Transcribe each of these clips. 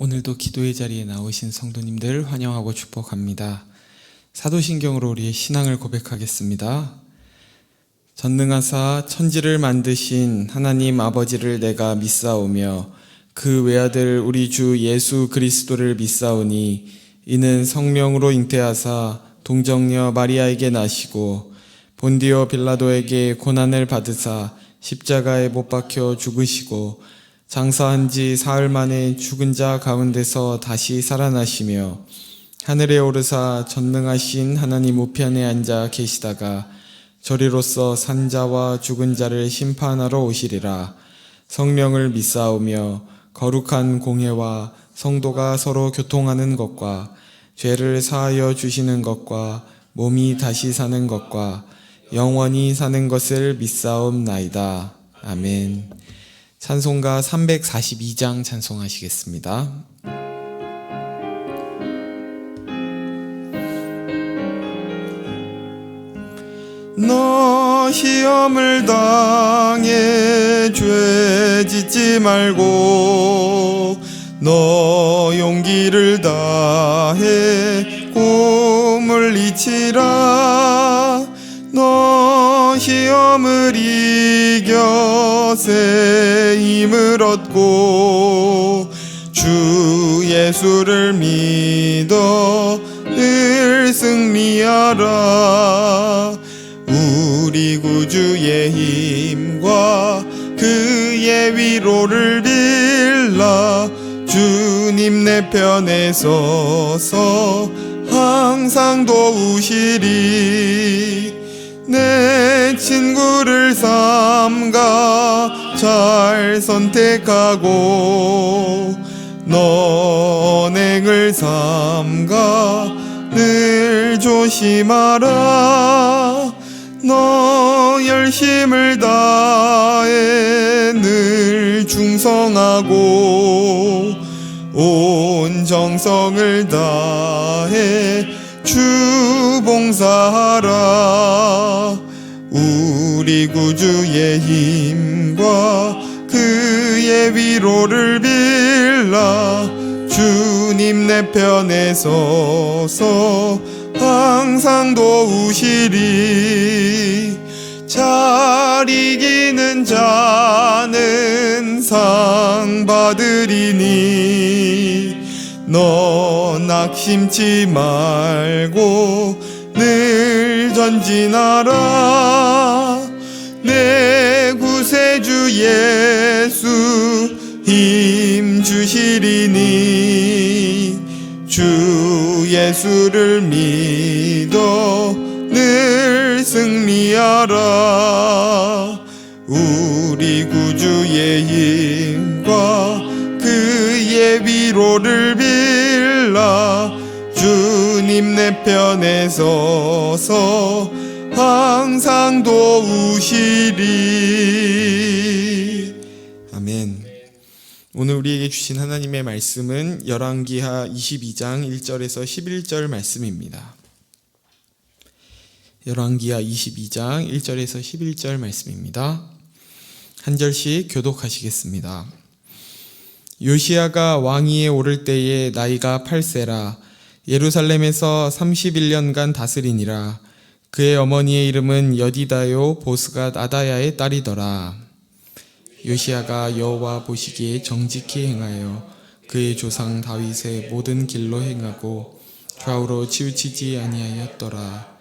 오늘도 기도의 자리에 나오신 성도님들 환영하고 축복합니다. 사도신경으로 우리의 신앙을 고백하겠습니다. 전능하사 천지를 만드신 하나님 아버지를 내가 믿사오며 그 외아들 우리 주 예수 그리스도를 믿사오니 이는 성령으로 잉태하사 동정녀 마리아에게 나시고 본디오 빌라도에게 고난을 받으사 십자가에 못 박혀 죽으시고 장사한 지 사흘 만에 죽은 자 가운데서 다시 살아나시며 하늘에 오르사 전능하신 하나님 우편에 앉아 계시다가 저리로서 산 자와 죽은 자를 심판하러 오시리라. 성령을 믿사오며 거룩한 공회와 성도가 서로 교통하는 것과 죄를 사하여 주시는 것과 몸이 다시 사는 것과 영원히 사는 것을 믿사옵나이다. 아멘. 찬송가 342장 찬송하시겠습니다. 너 시험을 당해 죄 짓지 말고 너 용기를 다해 꿈을 이치라. 너 시험을 이겨 새 힘을 얻고 주 예수를 믿어 늘 승리하라. 우리 구주의 힘과 그의 위로를 빌라. 주님 내 편에 서서 항상 도우시리. 내 친구를 삼가 잘 선택하고 너 언행을 삼가 늘 조심하라. 너 열심을 다해 늘 충성하고 온 정성을 다해 주 봉사하라. 우리 구주의 힘과 그의 위로를 빌라. 주님 내 편에 서서 항상 도우시리. 잘 이기는 자는 상 받으리니 너 낙심치 말고 늘 전진하라. 내 구세주 예수 힘 주시리니 주 예수를 믿어 늘 승리하라. 우리 구주의 힘과 그의 위로를 빌라. 주님 내 편에 서서 항상 도우시리. 아멘. 오늘 우리에게 주신 하나님의 말씀은 열왕기하 22장 1절에서 11절 말씀입니다. 열왕기하 22장 1절에서 11절 말씀입니다. 한 절씩 교독하시겠습니다. 요시야가 왕위에 오를 때에 나이가 8세라. 예루살렘에서 31년간 다스리니라. 그의 어머니의 이름은 여디다요 보스가 아다야의 딸이더라. 요시야가 여호와 보시기에 정직히 행하여 그의 조상 다윗의 모든 길로 행하고 좌우로 치우치지 아니하였더라.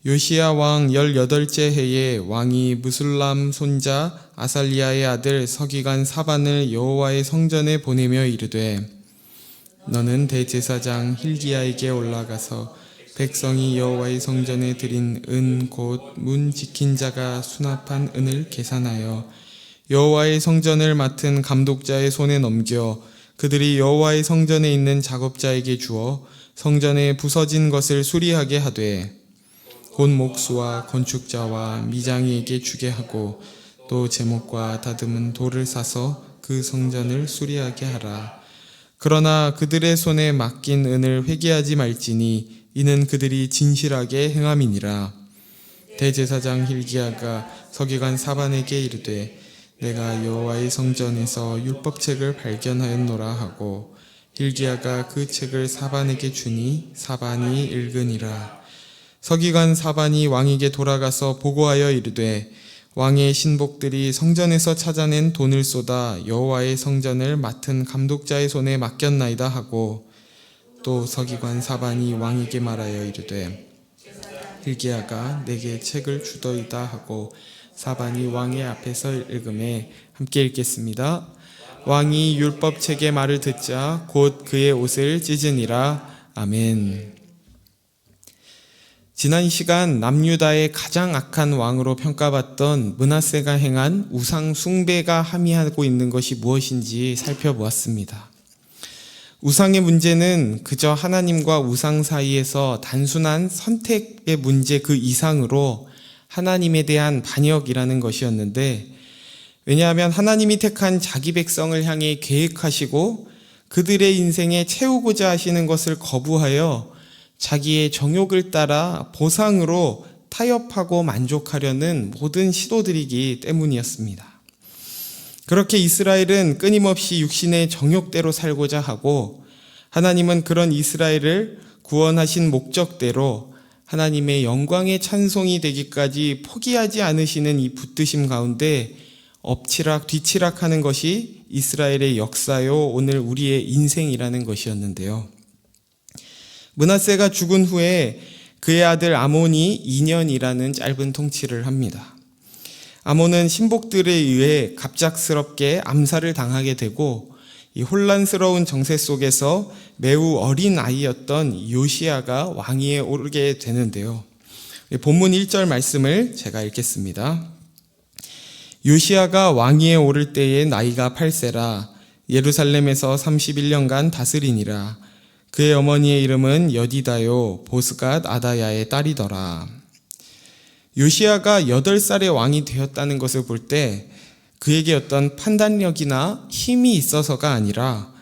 요시야 왕 18째 해에 왕이 무술람 손자 아살리야의 아들 서기관 사반을 여호와의 성전에 보내며 이르되 너는 대제사장 hil기야에게 올라가서 백성이 여호와의 성전에 드린 은 곧 문 지킨 자가 수납한 은을 계산하여 여호와의 성전을 맡은 감독자의 손에 넘겨 그들이 여호와의 성전에 있는 작업자에게 주어 성전에 부서진 것을 수리하게 하되 곧 목수와 건축자와 미장이에게 주게 하고 또 제목과 다듬은 돌을 사서 그 성전을 수리하게 하라. 그러나 그들의 손에 맡긴 은을 회개하지 말지니 이는 그들이 진실하게 행함이니라. 대제사장 hil기야가 서기관 사반에게 이르되 내가 여호와의 성전에서 율법책을 발견하였노라 하고 hil기야가 그 책을 사반에게 주니 사반이 읽으니라. 서기관 사반이 왕에게 돌아가서 보고하여 이르되 왕의 신복들이 성전에서 찾아낸 돈을 쏟아 여호와의 성전을 맡은 감독자의 손에 맡겼나이다 하고, 또 서기관 사반이 왕에게 말하여 이르되 hil기야가 내게 책을 주더이다 하고, 사반이 왕의 앞에서 읽음에 함께 읽겠습니다. 왕이 율법책의 말을 듣자 곧 그의 옷을 찢으니라. 아멘. 지난 시간 남유다의 가장 악한 왕으로 평가받던 므낫세가 행한 우상 숭배가 함의하고 있는 것이 무엇인지 살펴보았습니다. 우상의 문제는 그저 하나님과 우상 사이에서 단순한 선택의 문제 그 이상으로 하나님에 대한 반역이라는 것이었는데, 왜냐하면 하나님이 택한 자기 백성을 향해 계획하시고 그들의 인생에 채우고자 하시는 것을 거부하여 자기의 정욕을 따라 보상으로 타협하고 만족하려는 모든 시도들이기 때문이었습니다. 그렇게 이스라엘은 끊임없이 육신의 정욕대로 살고자 하고, 하나님은 그런 이스라엘을 구원하신 목적대로 하나님의 영광의 찬송이 되기까지 포기하지 않으시는 이 붙드심 가운데 엎치락 뒤치락 하는 것이 이스라엘의 역사요, 오늘 우리의 인생이라는 것이었는데요. 므낫세가 죽은 후에 그의 아들 아몬이 2년이라는 짧은 통치를 합니다. 아몬은 신복들에 의해 갑작스럽게 암살을 당하게 되고, 이 혼란스러운 정세 속에서 매우 어린 아이였던 요시야가 왕위에 오르게 되는데요. 본문 1절 말씀을 제가 읽겠습니다. 요시야가 왕위에 오를 때에 나이가 8세라. 예루살렘에서 31년간 다스리니라. 그의 어머니의 이름은 여디다요 보스갓 아다야의 딸이더라. 요시야가 8살의 왕이 되었다는 것을 볼 때 그에게 어떤 판단력이나 힘이 있어서가 아니라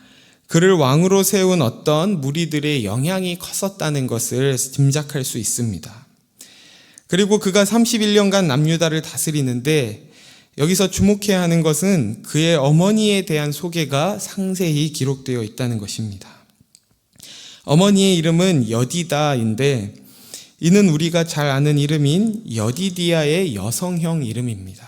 그를 왕으로 세운 어떤 무리들의 영향이 컸었다는 것을 짐작할 수 있습니다. 그리고 그가 31년간 남유다를 다스리는데, 여기서 주목해야 하는 것은 그의 어머니에 대한 소개가 상세히 기록되어 있다는 것입니다. 어머니의 이름은 여디다인데, 이는 우리가 잘 아는 이름인 여디디아의 여성형 이름입니다.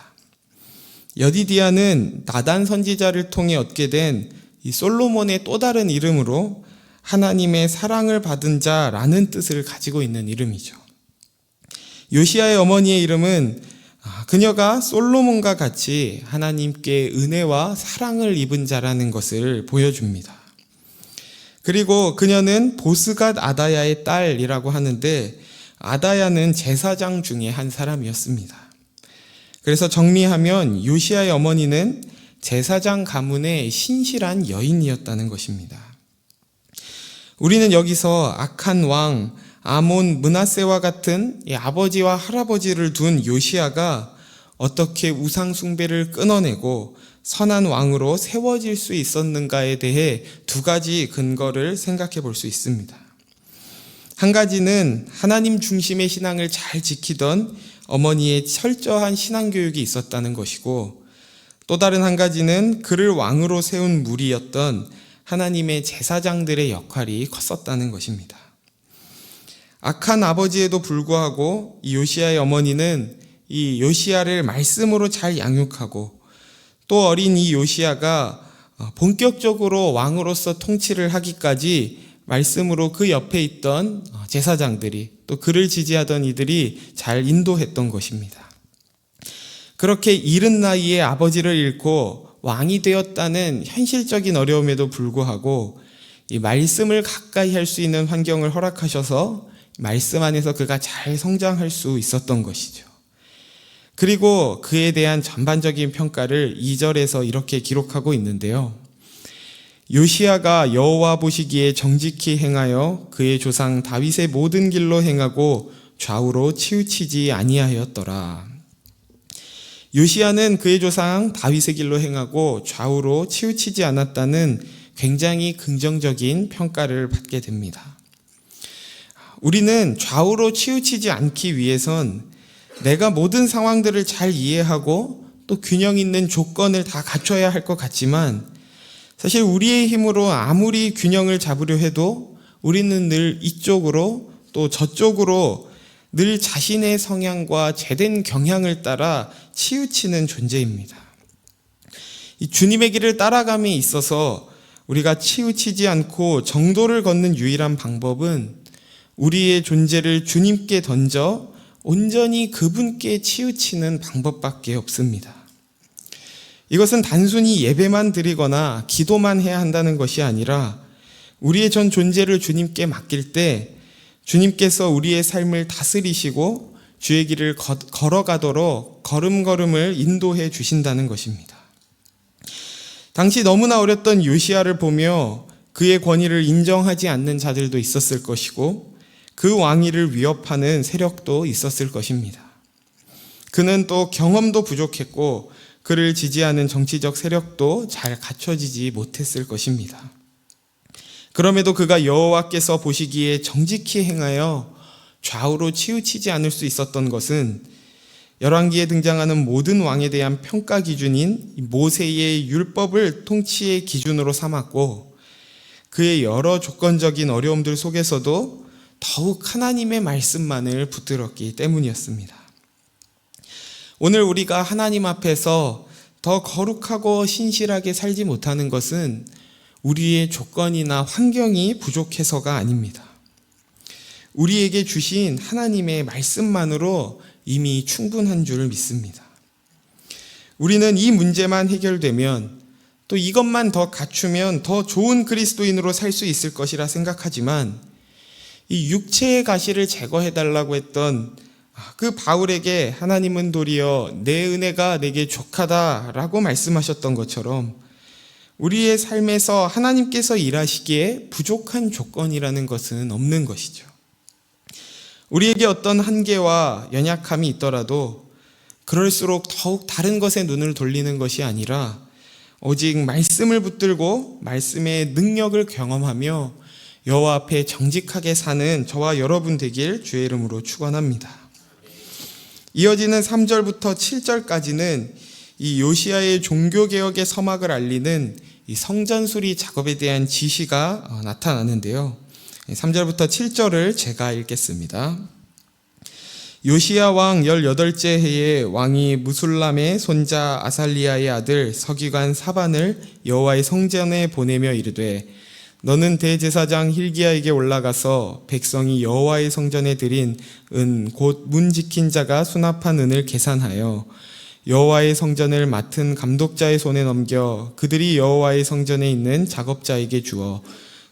여디디아는 나단 선지자를 통해 얻게 된 이 솔로몬의 또 다른 이름으로 하나님의 사랑을 받은 자라는 뜻을 가지고 있는 이름이죠. 요시야의 어머니의 이름은 그녀가 솔로몬과 같이 하나님께 은혜와 사랑을 입은 자라는 것을 보여줍니다. 그리고 그녀는 보스갓 아다야의 딸이라고 하는데, 아다야는 제사장 중에 한 사람이었습니다. 그래서 정리하면 요시야의 어머니는 제사장 가문의 신실한 여인이었다는 것입니다. 우리는 여기서 악한 왕 아몬 므낫세와 같은 아버지와 할아버지를 둔 요시야가 어떻게 우상 숭배를 끊어내고 선한 왕으로 세워질 수 있었는가에 대해 두 가지 근거를 생각해 볼 수 있습니다. 한 가지는 하나님 중심의 신앙을 잘 지키던 어머니의 철저한 신앙교육이 있었다는 것이고, 또 다른 한 가지는 그를 왕으로 세운 무리였던 하나님의 제사장들의 역할이 컸었다는 것입니다. 악한 아버지에도 불구하고 이 요시야의 어머니는 이 요시야를 말씀으로 잘 양육하고, 또 어린 이 요시야가 본격적으로 왕으로서 통치를 하기까지 말씀으로 그 옆에 있던 제사장들이, 또 그를 지지하던 이들이 잘 인도했던 것입니다. 그렇게 이른 나이에 아버지를 잃고 왕이 되었다는 현실적인 어려움에도 불구하고 이 말씀을 가까이 할 수 있는 환경을 허락하셔서 말씀 안에서 그가 잘 성장할 수 있었던 것이죠. 그리고 그에 대한 전반적인 평가를 2절에서 이렇게 기록하고 있는데요. 요시야가 여호와 보시기에 정직히 행하여 그의 조상 다윗의 모든 길로 행하고 좌우로 치우치지 아니하였더라. 요시야는 그의 조상 다윗의 길로 행하고 좌우로 치우치지 않았다는 굉장히 긍정적인 평가를 받게 됩니다. 우리는 좌우로 치우치지 않기 위해선 내가 모든 상황들을 잘 이해하고 또 균형 있는 조건을 다 갖춰야 할 것 같지만, 사실 우리의 힘으로 아무리 균형을 잡으려 해도 우리는 늘 이쪽으로 또 저쪽으로 늘 자신의 성향과 제된 경향을 따라 치우치는 존재입니다. 이 주님의 길을 따라감에 있어서 우리가 치우치지 않고 정도를 걷는 유일한 방법은 우리의 존재를 주님께 던져 온전히 그분께 치우치는 방법밖에 없습니다. 이것은 단순히 예배만 드리거나 기도만 해야 한다는 것이 아니라 우리의 전 존재를 주님께 맡길 때 주님께서 우리의 삶을 다스리시고 주의 길을 걸어가도록 걸음걸음을 인도해 주신다는 것입니다. 당시 너무나 어렸던 요시야를 보며 그의 권위를 인정하지 않는 자들도 있었을 것이고 그 왕위를 위협하는 세력도 있었을 것입니다. 그는 또 경험도 부족했고 그를 지지하는 정치적 세력도 잘 갖춰지지 못했을 것입니다. 그럼에도 그가 여호와께서 보시기에 정직히 행하여 좌우로 치우치지 않을 수 있었던 것은 열왕기에 등장하는 모든 왕에 대한 평가 기준인 모세의 율법을 통치의 기준으로 삼았고 그의 여러 조건적인 어려움들 속에서도 더욱 하나님의 말씀만을 붙들었기 때문이었습니다. 오늘 우리가 하나님 앞에서 더 거룩하고 신실하게 살지 못하는 것은 우리의 조건이나 환경이 부족해서가 아닙니다. 우리에게 주신 하나님의 말씀만으로 이미 충분한 줄 믿습니다. 우리는 이 문제만 해결되면 또 이것만 더 갖추면 더 좋은 그리스도인으로 살 수 있을 것이라 생각하지만 이 육체의 가시를 제거해달라고 했던 그 바울에게 하나님은 도리어 내 은혜가 내게 족하다라고 말씀하셨던 것처럼 우리의 삶에서 하나님께서 일하시기에 부족한 조건이라는 것은 없는 것이죠. 우리에게 어떤 한계와 연약함이 있더라도 그럴수록 더욱 다른 것에 눈을 돌리는 것이 아니라 오직 말씀을 붙들고 말씀의 능력을 경험하며 여호와 앞에 정직하게 사는 저와 여러분 되길 주의 이름으로 축원합니다. 이어지는 3절부터 7절까지는 이 요시야의 종교개혁의 서막을 알리는 이 성전 수리 작업에 대한 지시가 나타나는데요. 3절부터 7절을 제가 읽겠습니다. 요시야 왕 18째 해에 왕이 무술람의 손자 아살리야의 아들 서기관 사반을 여호와의 성전에 보내며 이르되 너는 대제사장 힐기야에게 올라가서 백성이 여호와의 성전에 드린 은 곧 문 지킨 자가 수납한 은을 계산하여 여호와의 성전을 맡은 감독자의 손에 넘겨 그들이 여호와의 성전에 있는 작업자에게 주어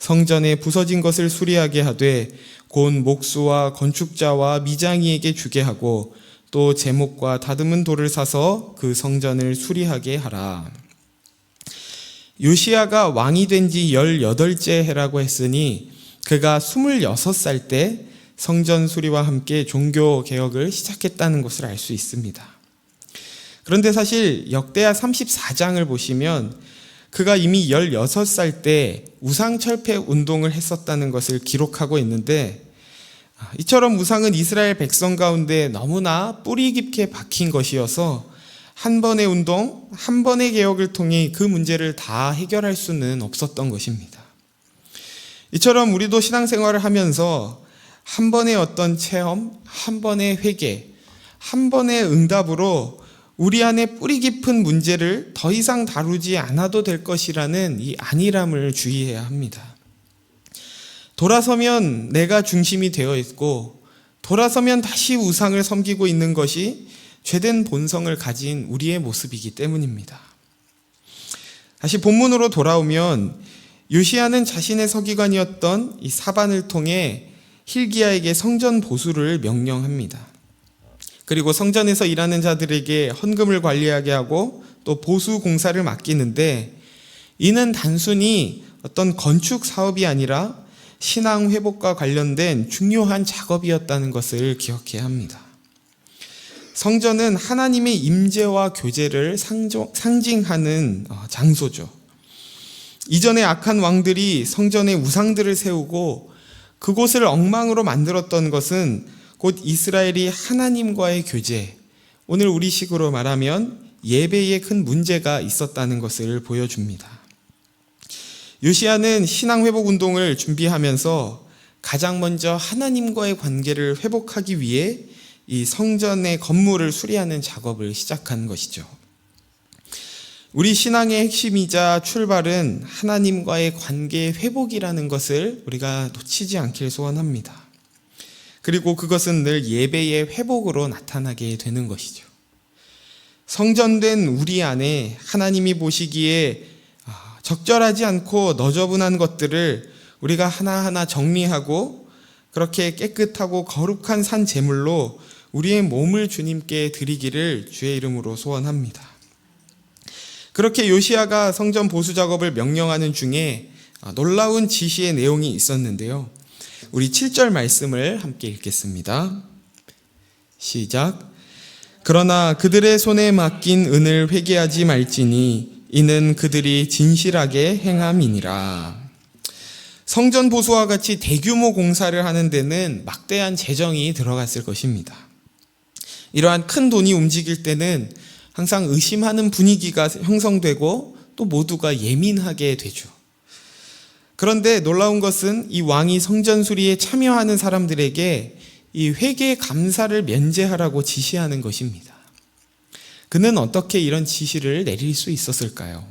성전에 부서진 것을 수리하게 하되 곧 목수와 건축자와 미장이에게 주게 하고 또 제목과 다듬은 돌을 사서 그 성전을 수리하게 하라. 요시야가 왕이 된 지 18째 해라고 했으니 그가 26살 때 성전 수리와 함께 종교 개혁을 시작했다는 것을 알 수 있습니다. 그런데 사실 역대하 34장을 보시면 그가 이미 16살 때 우상철폐 운동을 했었다는 것을 기록하고 있는데 이처럼 우상은 이스라엘 백성 가운데 너무나 뿌리 깊게 박힌 것이어서 한 번의 운동, 한 번의 개혁을 통해 그 문제를 다 해결할 수는 없었던 것입니다. 이처럼 우리도 신앙생활을 하면서 한 번의 어떤 체험, 한 번의 회개, 한 번의 응답으로 우리 안에 뿌리 깊은 문제를 더 이상 다루지 않아도 될 것이라는 이 안일함을 주의해야 합니다. 돌아서면 내가 중심이 되어 있고 돌아서면 다시 우상을 섬기고 있는 것이 죄된 본성을 가진 우리의 모습이기 때문입니다. 다시 본문으로 돌아오면 요시야는 자신의 서기관이었던 이 사반을 통해 힐기야에게 성전 보수를 명령합니다. 그리고 성전에서 일하는 자들에게 헌금을 관리하게 하고 또 보수 공사를 맡기는데 이는 단순히 어떤 건축 사업이 아니라 신앙 회복과 관련된 중요한 작업이었다는 것을 기억해야 합니다. 성전은 하나님의 임재와 교제를 상징하는 장소죠. 이전에 악한 왕들이 성전에 우상들을 세우고 그곳을 엉망으로 만들었던 것은 곧 이스라엘이 하나님과의 교제, 오늘 우리식으로 말하면 예배에 큰 문제가 있었다는 것을 보여줍니다. 요시야는 신앙 회복 운동을 준비하면서 가장 먼저 하나님과의 관계를 회복하기 위해 이 성전의 건물을 수리하는 작업을 시작한 것이죠. 우리 신앙의 핵심이자 출발은 하나님과의 관계 회복이라는 것을 우리가 놓치지 않길 소원합니다. 그리고 그것은 늘 예배의 회복으로 나타나게 되는 것이죠. 성전된 우리 안에 하나님이 보시기에 적절하지 않고 너저분한 것들을 우리가 하나하나 정리하고 그렇게 깨끗하고 거룩한 산 제물로 우리의 몸을 주님께 드리기를 주의 이름으로 소원합니다. 그렇게 요시야가 성전 보수 작업을 명령하는 중에 놀라운 지시의 내용이 있었는데요. 우리 7절 말씀을 함께 읽겠습니다. 시작. 그러나 그들의 손에 맡긴 은을 회개하지 말지니 이는 그들이 진실하게 행함이니라. 성전 보수와 같이 대규모 공사를 하는 데는 막대한 재정이 들어갔을 것입니다. 이러한 큰 돈이 움직일 때는 항상 의심하는 분위기가 형성되고 또 모두가 예민하게 되죠. 그런데 놀라운 것은 이 왕이 성전 수리에 참여하는 사람들에게 이 회개 감사를 면제하라고 지시하는 것입니다. 그는 어떻게 이런 지시를 내릴 수 있었을까요?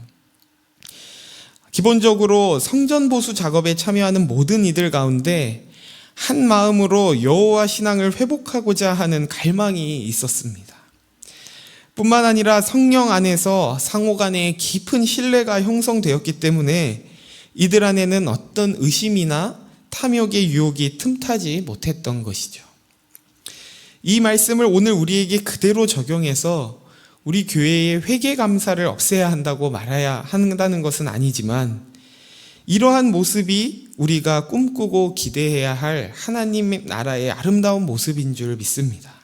기본적으로 성전 보수 작업에 참여하는 모든 이들 가운데 한 마음으로 여호와 신앙을 회복하고자 하는 갈망이 있었습니다. 뿐만 아니라 성령 안에서 상호 간의 깊은 신뢰가 형성되었기 때문에 이들 안에는 어떤 의심이나 탐욕의 유혹이 틈타지 못했던 것이죠. 이 말씀을 오늘 우리에게 그대로 적용해서 우리 교회의 회개 감사를 없애야 한다고 말해야 한다는 것은 아니지만 이러한 모습이 우리가 꿈꾸고 기대해야 할 하나님 나라의 아름다운 모습인 줄 믿습니다.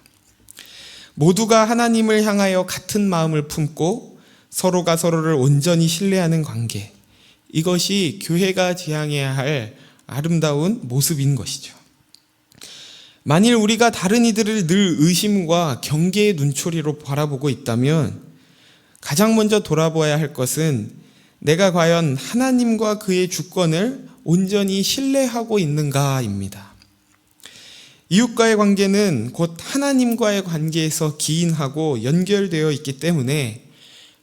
모두가 하나님을 향하여 같은 마음을 품고 서로가 서로를 온전히 신뢰하는 관계, 이것이 교회가 지향해야 할 아름다운 모습인 것이죠. 만일 우리가 다른 이들을 늘 의심과 경계의 눈초리로 바라보고 있다면 가장 먼저 돌아보아야 할 것은 내가 과연 하나님과 그의 주권을 온전히 신뢰하고 있는가입니다. 이웃과의 관계는 곧 하나님과의 관계에서 기인하고 연결되어 있기 때문에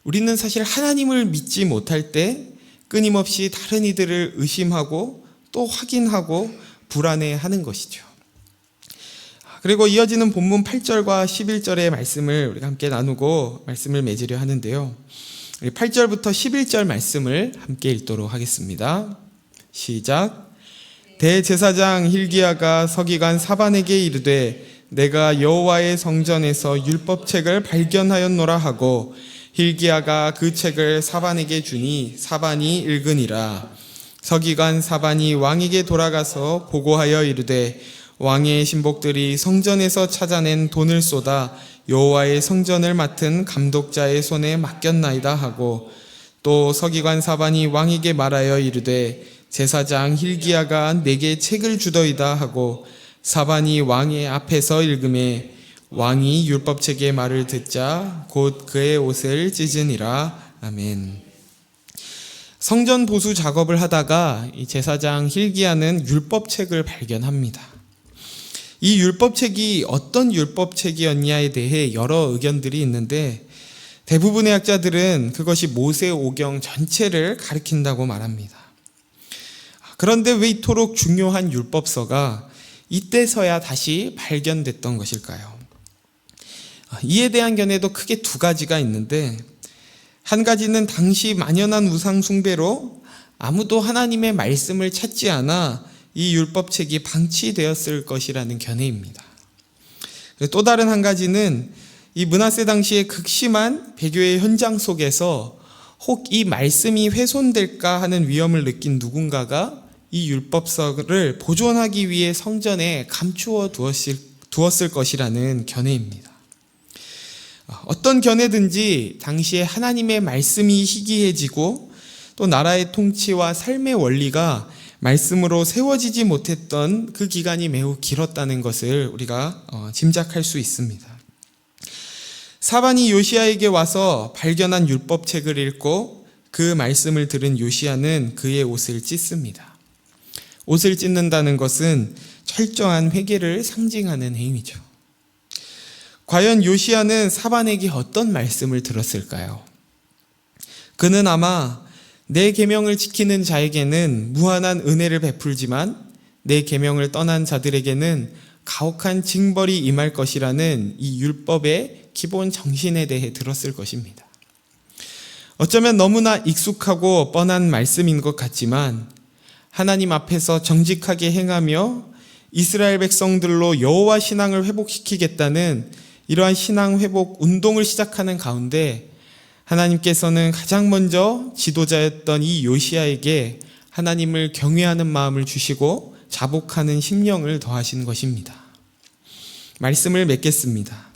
우리는 사실 하나님을 믿지 못할 때 끊임없이 다른 이들을 의심하고 또 확인하고 불안해하는 것이죠. 그리고 이어지는 본문 8절과 11절의 말씀을 우리가 함께 나누고 말씀을 맺으려 하는데요. 8절부터 11절 말씀을 함께 읽도록 하겠습니다. 시작. 대제사장 hil기야가 서기관 사반에게 이르되 내가 여호와의 성전에서 율법책을 발견하였노라 하고 hil기야가 그 책을 사반에게 주니 사반이 읽으니라. 서기관 사반이 왕에게 돌아가서 보고하여 이르되 왕의 신복들이 성전에서 찾아낸 돈을 쏟아 여호와의 성전을 맡은 감독자의 손에 맡겼나이다 하고 또 서기관 사반이 왕에게 말하여 이르되 제사장 hil기야가 내게 책을 주더이다 하고 사반이 왕의 앞에서 읽음에 왕이 율법책의 말을 듣자 곧 그의 옷을 찢으니라. 아멘. 성전 보수 작업을 하다가 이 제사장 hil기야는 율법책을 발견합니다. 이 율법책이 어떤 율법책이었냐에 대해 여러 의견들이 있는데 대부분의 학자들은 그것이 모세오경 전체를 가리킨다고 말합니다. 그런데 왜 이토록 중요한 율법서가 이때서야 다시 발견됐던 것일까요? 이에 대한 견해도 크게 두 가지가 있는데 한 가지는 당시 만연한 우상 숭배로 아무도 하나님의 말씀을 찾지 않아 이 율법책이 방치되었을 것이라는 견해입니다. 또 다른 한 가지는 이 므낫세 당시의 극심한 배교의 현장 속에서 혹 이 말씀이 훼손될까 하는 위험을 느낀 누군가가 이 율법서를 보존하기 위해 성전에 감추어 두었을 것이라는 견해입니다. 어떤 견해든지 당시에 하나님의 말씀이 희귀해지고 또 나라의 통치와 삶의 원리가 말씀으로 세워지지 못했던 그 기간이 매우 길었다는 것을 우리가 짐작할 수 있습니다. 사반이 요시야에게 와서 발견한 율법책을 읽고 그 말씀을 들은 요시야는 그의 옷을 찢습니다. 옷을 찢는다는 것은 철저한 회개를 상징하는 행위죠. 과연 요시야는 사반에게 어떤 말씀을 들었을까요? 그는 아마 내 계명을 지키는 자에게는 무한한 은혜를 베풀지만 내 계명을 떠난 자들에게는 가혹한 징벌이 임할 것이라는 이 율법의 기본 정신에 대해 들었을 것입니다. 어쩌면 너무나 익숙하고 뻔한 말씀인 것 같지만 하나님 앞에서 정직하게 행하며 이스라엘 백성들로 여호와 신앙을 회복시키겠다는 이러한 신앙 회복 운동을 시작하는 가운데 하나님께서는 가장 먼저 지도자였던 이 요시야에게 하나님을 경외하는 마음을 주시고 자복하는 심령을 더하신 것입니다. 말씀을 맺겠습니다.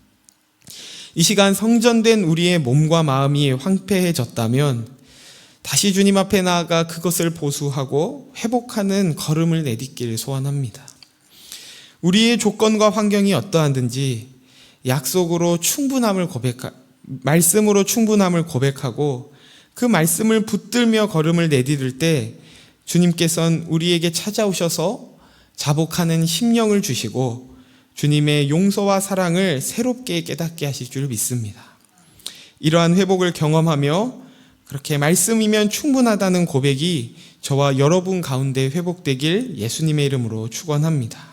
이 시간 성전된 우리의 몸과 마음이 황폐해졌다면 다시 주님 앞에 나아가 그것을 보수하고 회복하는 걸음을 내딛기를 소원합니다. 우리의 조건과 환경이 어떠하든지 약속으로 말씀으로 충분함을 고백하고 그 말씀을 붙들며 걸음을 내디딜 때 주님께서는 우리에게 찾아오셔서 자복하는 심령을 주시고 주님의 용서와 사랑을 새롭게 깨닫게 하실 줄 믿습니다. 이러한 회복을 경험하며 그렇게 말씀이면 충분하다는 고백이 저와 여러분 가운데 회복되길 예수님의 이름으로 축원합니다.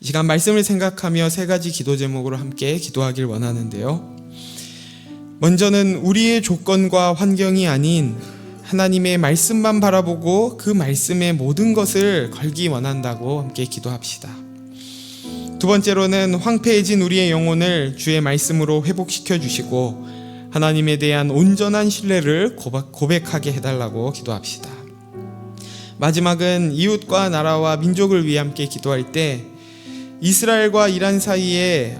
이 시간 말씀을 생각하며 세 가지 기도 제목으로 함께 기도하길 원하는데요. 먼저는 우리의 조건과 환경이 아닌 하나님의 말씀만 바라보고 그 말씀의 모든 것을 걸기 원한다고 함께 기도합시다. 두 번째로는 황폐해진 우리의 영혼을 주의 말씀으로 회복시켜 주시고 하나님에 대한 온전한 신뢰를 고백하게 해달라고 기도합시다. 마지막은 이웃과 나라와 민족을 위해 함께 기도할 때 이스라엘과 이란 사이에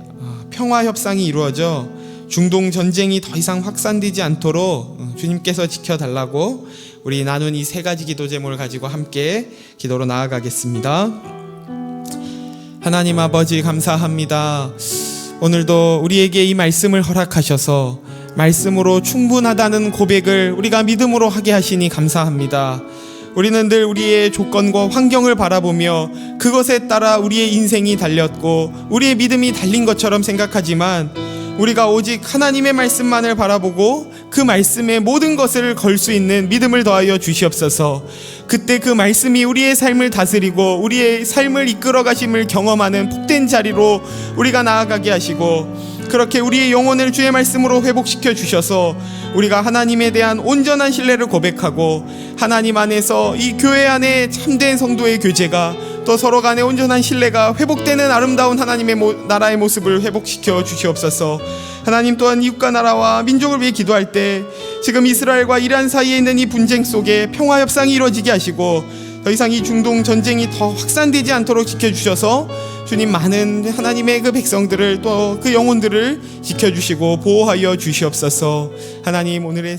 평화 협상이 이루어져 중동 전쟁이 더 이상 확산되지 않도록 주님께서 지켜달라고 우리 나눈 이 세 가지 기도 제목을 가지고 함께 기도로 나아가겠습니다. 하나님 아버지 감사합니다. 오늘도 우리에게 이 말씀을 허락하셔서 말씀으로 충분하다는 고백을 우리가 믿음으로 하게 하시니 감사합니다. 우리는 늘 우리의 조건과 환경을 바라보며 그것에 따라 우리의 인생이 달렸고 우리의 믿음이 달린 것처럼 생각하지만 우리가 오직 하나님의 말씀만을 바라보고 그 말씀에 모든 것을 걸 수 있는 믿음을 더하여 주시옵소서. 그때 그 말씀이 우리의 삶을 다스리고 우리의 삶을 이끌어 가심을 경험하는 복된 자리로 우리가 나아가게 하시고 그렇게 우리의 영혼을 주의 말씀으로 회복시켜 주셔서 우리가 하나님에 대한 온전한 신뢰를 고백하고 하나님 안에서 이 교회 안에 참된 성도의 교제가 또 서로 간의 온전한 신뢰가 회복되는 아름다운 하나님의 나라의 모습을 회복시켜 주시옵소서. 하나님 또한 이웃과 나라와 민족을 위해 기도할 때 지금 이스라엘과 이란 사이에 있는 이 분쟁 속에 평화 협상이 이루어지게 하시고 더 이상 이 중동 전쟁이 더 확산되지 않도록 지켜주셔서 주님 많은 하나님의 그 백성들을 또 그 영혼들을 지켜주시고 보호하여 주시옵소서. 하나님 오늘의